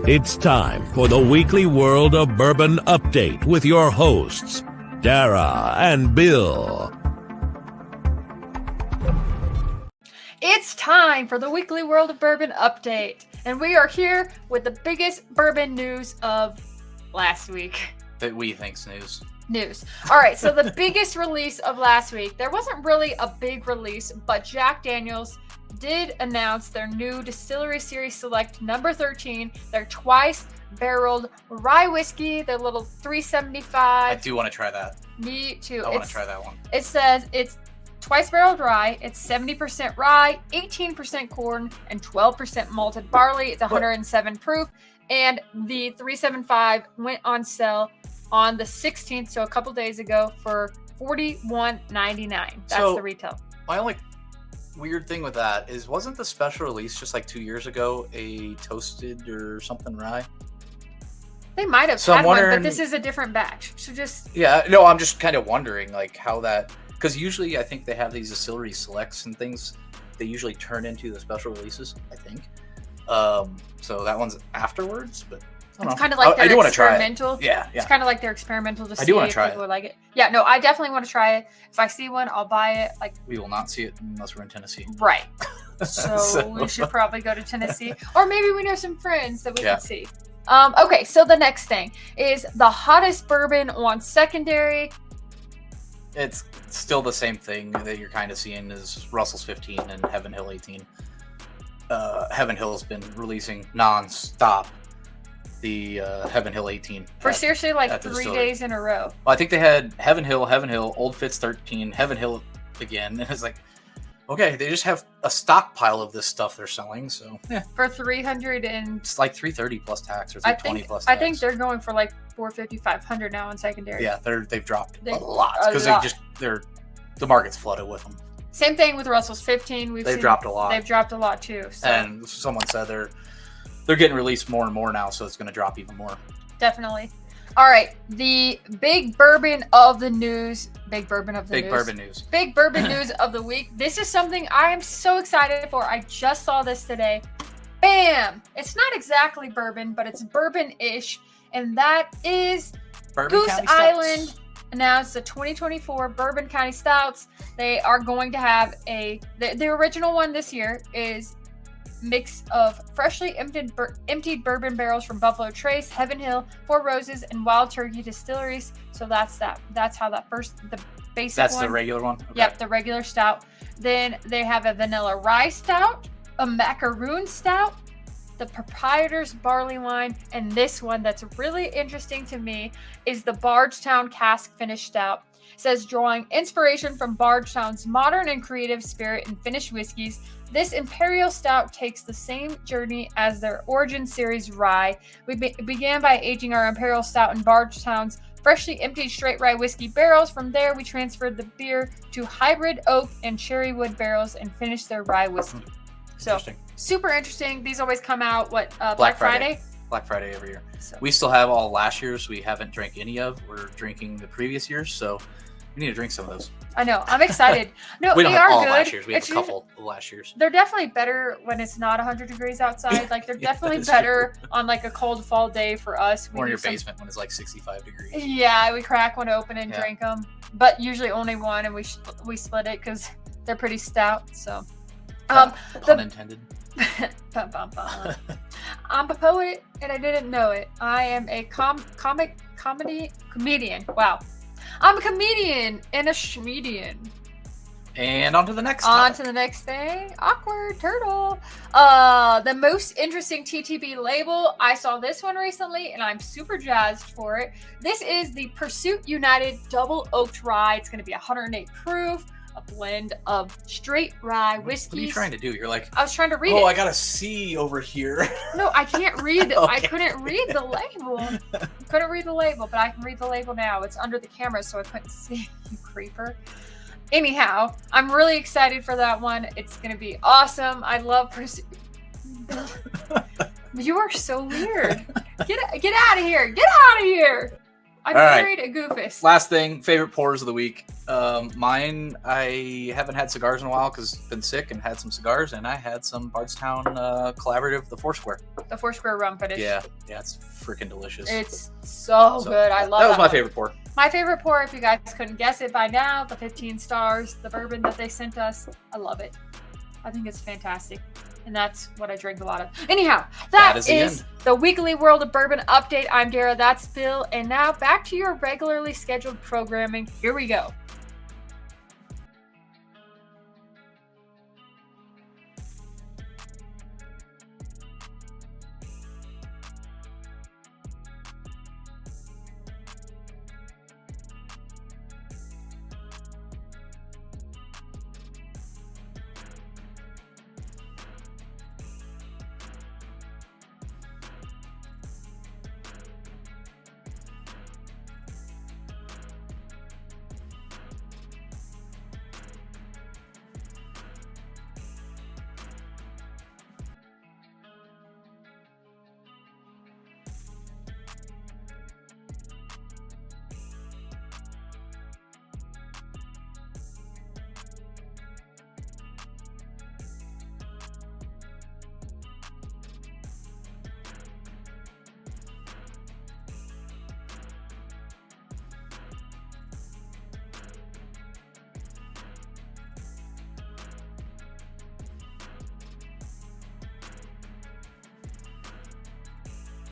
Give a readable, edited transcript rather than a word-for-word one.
It's time for the weekly World of Bourbon update with your hosts, Dara and Bill. It's time for the weekly World of Bourbon update, and we are here with the biggest bourbon news of last week. That we think's news. All right, so the biggest release of last week, there wasn't really a big release, but Jack Daniel's did announce their new Distillery Series Select number 13, their twice barreled rye whiskey, their little 375. I do want to try that. Me too. I want to try that one. It says it's twice barreled rye. It's 70% rye, 18% corn, and 12% malted barley. It's 107 proof. And the 375 went on sale on the 16th, so a couple days ago, for $41.99. That's the retail. My only weird thing with that is, wasn't the special release just like 2 years ago a toasted or something rye? They might have had one, but this is a different batch. So I'm just kind of wondering like how that, because usually I think they have these Distillery Selects and things they usually turn into the special releases, I think. So that one's afterwards, but it's kind of like their experimental. Yeah. It's kind of like their experimental to see if people would like it. Yeah, no, I definitely want to try it. If I see one, I'll buy it. Like, we will not see it unless we're in Tennessee. Right. So we should probably go to Tennessee, or maybe we know some friends that we can see. Okay, so the next thing is the hottest bourbon on secondary. It's still the same thing that you're kind of seeing as Russell's 15 and Heaven Hill 18. Heaven Hill has been releasing non-stop the Heaven Hill 18 for seriously like 3 days in a row. Well, I think they had Heaven Hill, Old Fitz 13, Heaven Hill again, and it's like, okay, they just have a stockpile of this stuff they're selling, so yeah. For 300 and it's like 330 plus tax or 320 plus tax. I think they're going for like 450, 500 now in secondary. Yeah, they've dropped a lot because the market's flooded with them. Same thing with Russell's 15. They've dropped a lot. They've dropped a lot too. So. And someone said they're getting released more and more now, so it's going to drop even more. Definitely. All right, the big bourbon of the news. Big bourbon news of the week. This is something I am so excited for. I just saw this today. Bam! It's not exactly bourbon, but it's bourbon-ish, and that is Goose Island announced the 2024 Bourbon County Stouts. They are going to have the original one this year is mix of freshly emptied bourbon barrels from Buffalo Trace, Heaven Hill, Four Roses, and Wild Turkey distilleries. So that's how the basic That's one. The regular one? Okay. Yep, the regular stout. Then they have a vanilla rye stout, a macaroon stout, the proprietor's barley wine, and this one that's really interesting to me is the Bardstown cask finish stout. It says, drawing inspiration from Bardstown's modern and creative spirit and finished whiskeys, this Imperial Stout takes the same journey as their Origin Series rye. We began by aging our Imperial Stout in Bardstown's freshly emptied straight rye whiskey barrels. From there, we transferred the beer to hybrid oak and cherry wood barrels and finished their rye whiskey. So, super interesting. These always come out, Black Friday? Black Friday every year. So. We still have all last year's. We haven't drank any of. We're drinking the previous years, so we need to drink some of those. I know. I'm excited. No, we don't they have are all good. Last year's. We have a couple of last year's. They're definitely better when it's not 100 degrees outside. Like, they're definitely better on like a cold fall day for us. Or in your basement when it's like 65 degrees. Yeah, we crack one open and drink them. But usually only one, and we split it because they're pretty stout. So, pun intended. Bum, bum, bum. I'm a poet and I didn't know it. I am a comedian. Wow. I'm a comedian and a schmedian. And on to the next thing. Awkward turtle. The most interesting TTB label. I saw this one recently and I'm super jazzed for it. This is the Pursuit United Double Oaked Rye. It's going to be 108 proof. A blend of straight rye whiskeys. What are you trying to do? You're like, I was trying to read it. Oh, I got a C over here. No, I can't read it. Okay. I couldn't read the label. But I can read the label now. It's under the camera, so I couldn't see. You creeper. Anyhow, I'm really excited for that one. It's going to be awesome. I love Pursuit. You are so weird. Get out of here. Get out of here. I'm All right. married a goofus. Last thing, favorite pours of the week. Mine, I haven't had cigars in a while because I've been sick and had some cigars, and I had some Bardstown Collaborative, the Foursquare. The Foursquare rum finish. Yeah, it's freaking delicious. It's so good. I love that. Was my one. favorite pour. My favorite pour, if you guys couldn't guess it by now, the 15 stars, the bourbon that they sent us. I love it. I think it's fantastic. And that's what I drink a lot of. Anyhow, that is the weekly World of Bourbon update. I'm Dara, that's Bill. And now back to your regularly scheduled programming. Here we go.